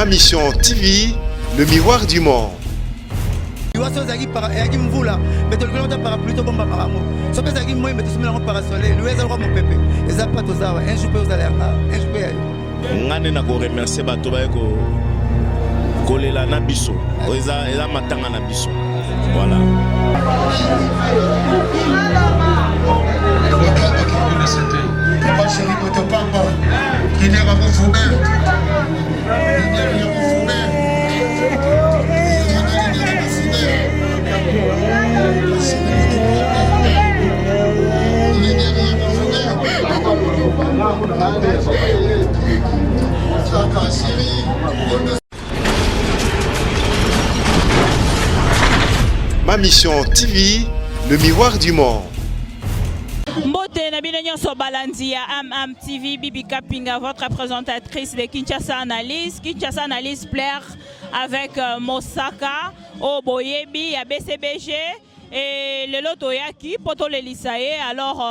Ma Mission TV, le miroir du monde. Ngane na ko remercier bato ba ko kolela na biso eza matanga na biso voilà. Ma Mission TV, le miroir du monde. Mbote Nabino Nyonso Balandia, Am TV, Bibi Kapinga, votre présentatrice de Kinshasa Analyse. Kinshasa Analyse plaire avec Mosaka, Oboyebi, à BCBG et le Lotoyaki, Poto Lelisae. Alors,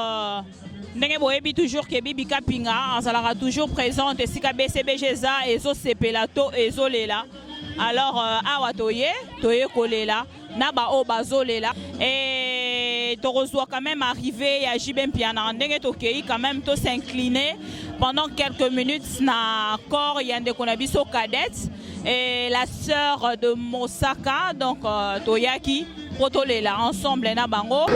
Nenge Boyebi toujours que Bibi Kapinga, on sera toujours présente, et si BCBG za, et zo sepelato, et zo lela. Alors, awa toye kolela, naba o bazolela. Et Toros doit quand même arriver à Jibem Piana. Quand même, tout s'incliner pendant quelques minutes. Na corps Yande Konabiso cadette et la sœur de Mosaka, donc Toyaki, Protolela, ensemble, na bango.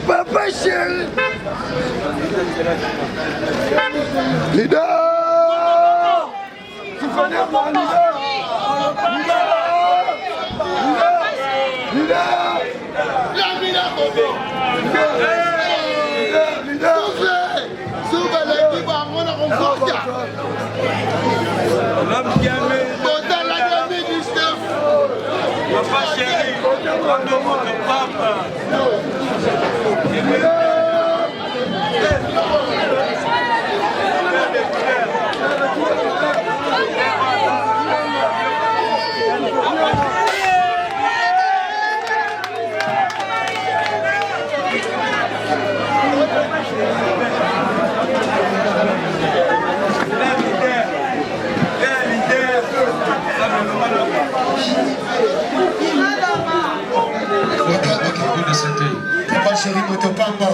Papa chéri, leader, tu connais pas Papa chéri, quando votre papa. Papa chéri, votre papa,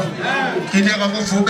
qui n'est pas mon fourbe.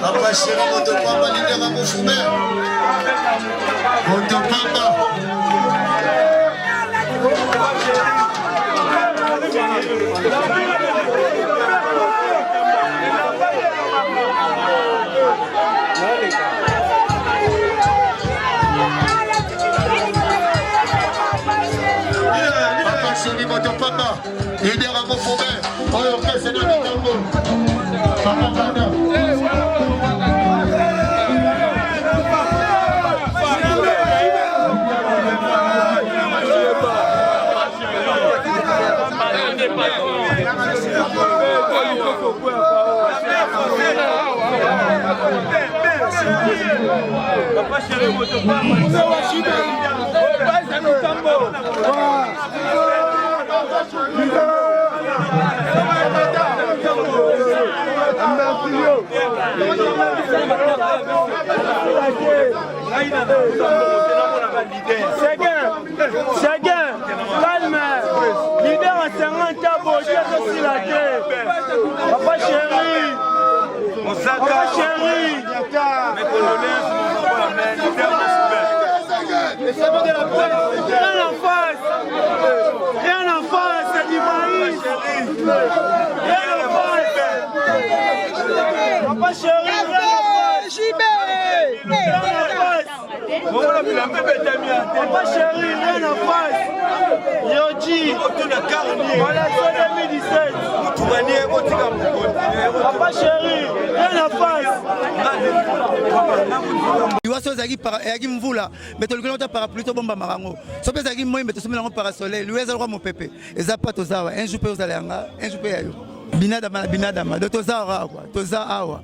Papa chéri, votre papa, leader à mon fourmère. Votre papa. Papa chéri, votre papa, leader à mon fourmère. Oh, ok, c'est dans le tambour. Papa, pardon. Papa chéri, votre papa. C'est bien. Calme. Leader à 50 ans, bon Dieu, c'est la terre. Papa chéri. Papa chéri. Mais Congolais, rien en face. Rien en face, c'est du maïs. Rien en face. Papa chéri. Papa chéri, rien en face. Yodi, voilà, c'est 2017. Papa chéri, rien en face. Liwaso ezaki mvula mais tolukela ota parapluie tobomba marango sope ezaki moi mais tosomela yango parasoleil liwa ezalaka mopepe eza pa tozawa un jour mpe ozala yanga un jour mpe yayo binadama do toza awa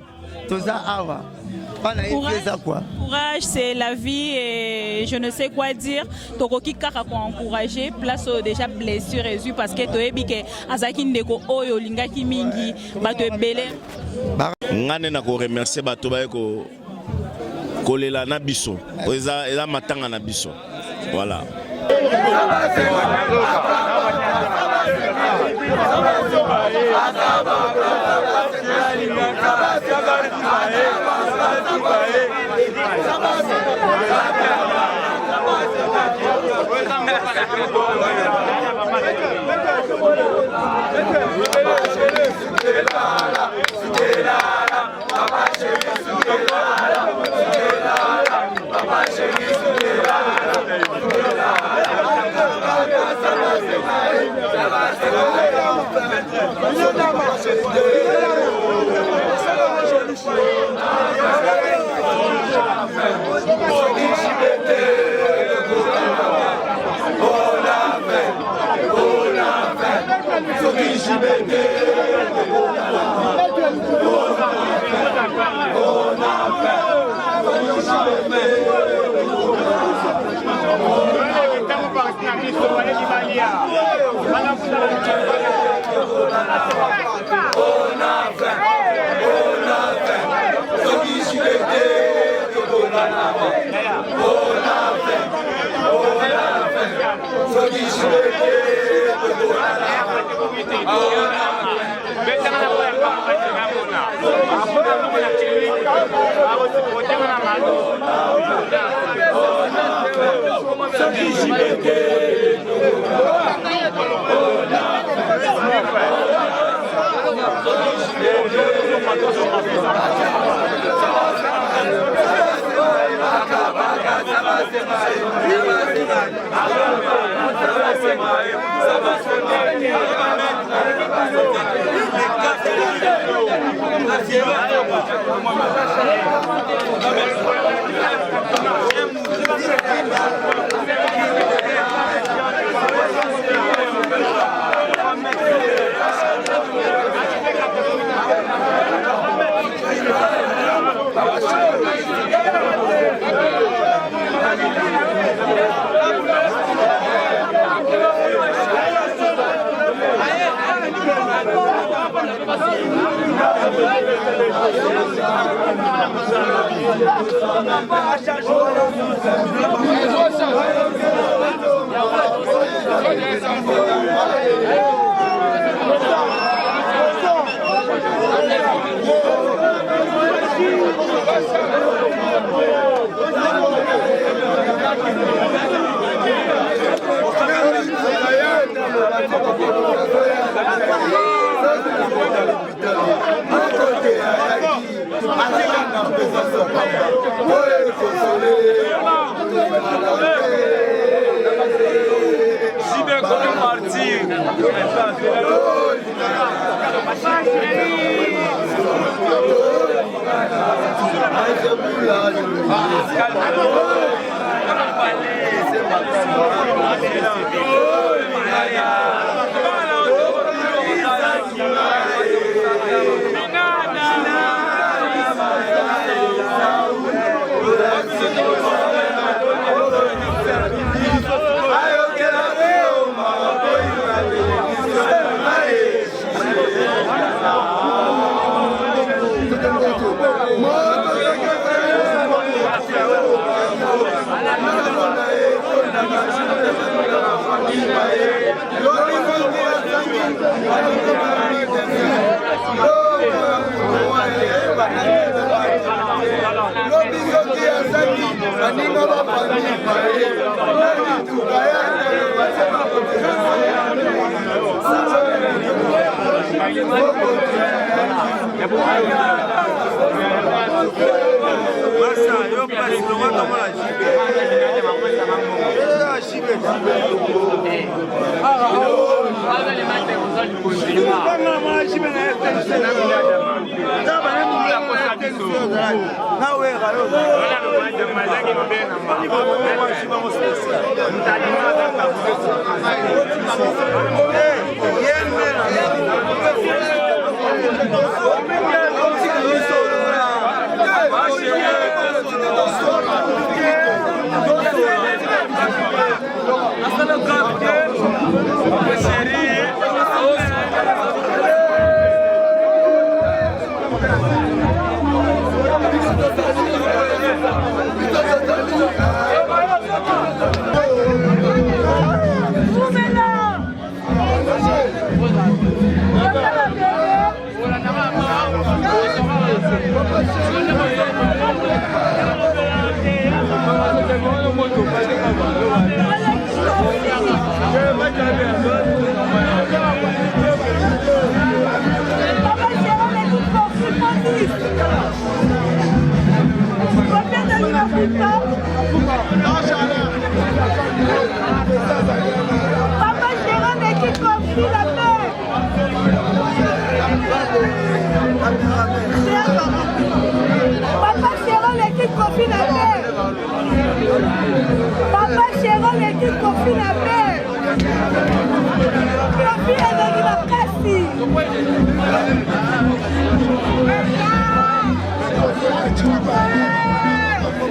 Courage, c'est la vie et je ne sais quoi dire. Tokoki kaka ko encourager place déjà blessure résu parce que toyebi ke azaki ndeko oyo lingaki mingi bato ebele. Ngane na ko remercier bato ba ko kolela na biso. Eza matanga na biso. Voilà. Papa Jérôme et qui confie la paix. Papa Jérôme et qui confie la paix. Papa Jérôme et qui confie la paix. Confie la démocratie.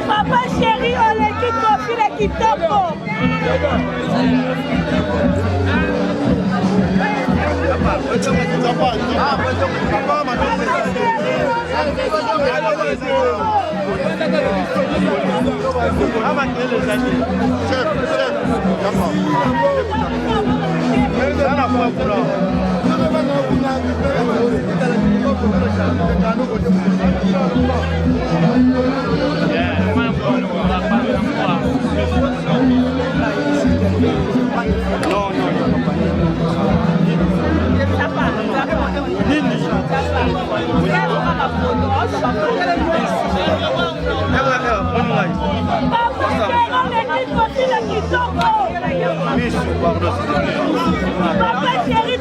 Papa chéri, on est qui confie la kitoko. Papa chéri,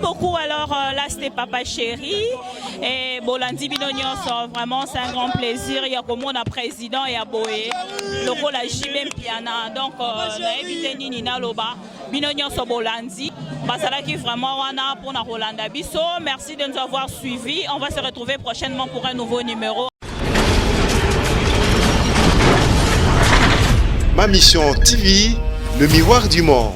beaucoup. Alors là, c'était Papa Chéri et Bolandi Binonyoso. Vraiment, c'est un grand plaisir. Il y a comme on a président et à Boé, le rôle à Jibem Piana. Donc, Naïbite Nina Loba, Binonyoso Bolandi. Basala qui vraiment wana pour la Rolanda Bisso. Merci de nous avoir suivis. On va se retrouver prochainement pour un nouveau numéro. Ma mission TV, le miroir du monde.